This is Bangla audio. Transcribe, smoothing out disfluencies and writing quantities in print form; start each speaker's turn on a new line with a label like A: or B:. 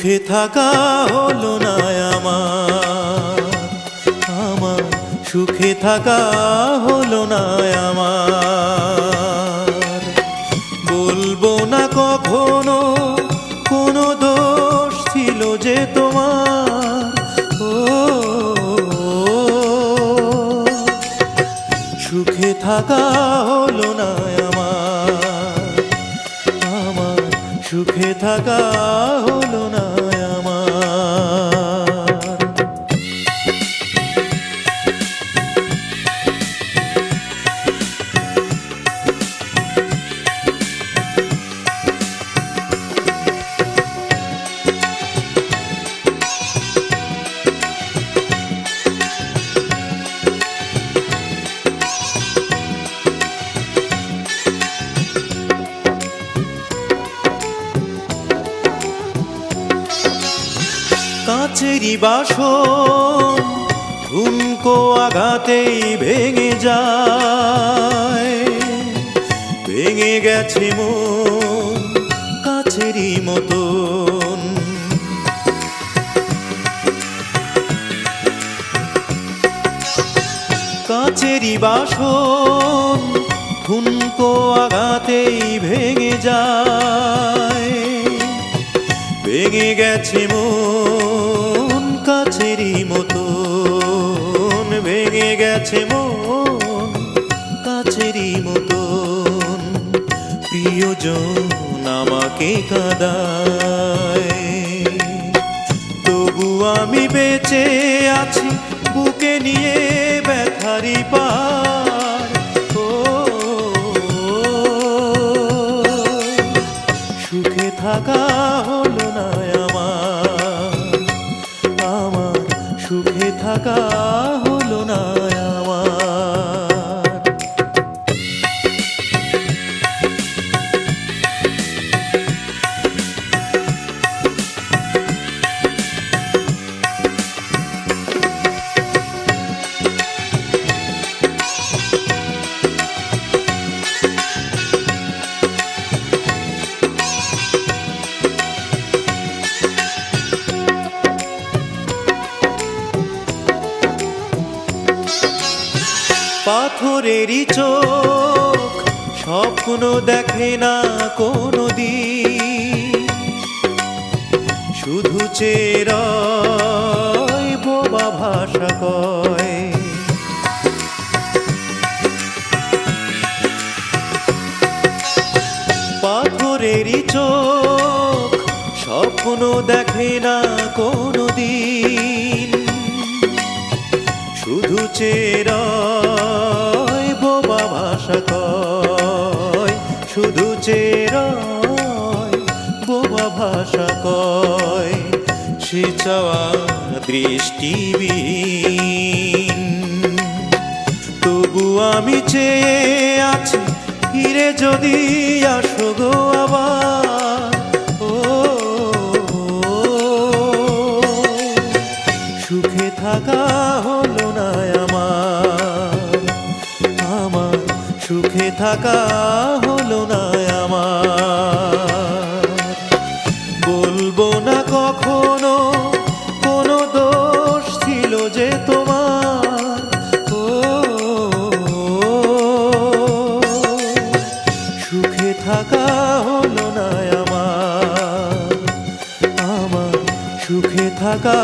A: সুখে থাকা হলো না আমার, আমার সুখে থাকা হলো না আমার। বলবো না কখনো কোনো দোষ ছিল যে তোমার, ও সুখে থাকা হলো না আমার, আমার সুখে থাকা হলো না আমার। কাচেরি বাসন ঠুনকো আঘাতেই ভেঙে যায়, ভেঙে গেছে মন কাচেরি মতন। কাচেরি বাসন ঠুনকো আঘাতেই ভেঙে যায়, ভেঙে গেছে মন কাচেরি মতন, ভেঙে গেছে মন কাচেরি মতন। প্রিয়জন আমাকে কাঁদায়, তবু আমি বেঁচে আছি বুকে নিয়ে ব্যথারি পার। ও সুখে থাকা হলো না আমার, আমার সুখে থাকা হলো না আমার। পাথরেরই চোখ স্বপ্ন দেখে না কোনো দিন, শুধু চেরয় বোবা ভাষা কয়। পাথরেরই চোখ স্বপ্ন দেখে না কোনো দিন, শুধু চেরয় বোবা ভাষা কয়, শুধু চেরয় বোবা ভাষা কয়। সে চাওয়া দৃষ্টিবিহীন, তবু আমি চেয়ে আছি ফিরে যদি আসো গো আবার। ও সুখে থাকা হলো না আমার, আমার সুখে থাকা হলো না আমার। বলবো না কখনো কোনো দোষ ছিল যে তোমার, ও সুখে থাকা হলো না আমার, আমার সুখে থাকা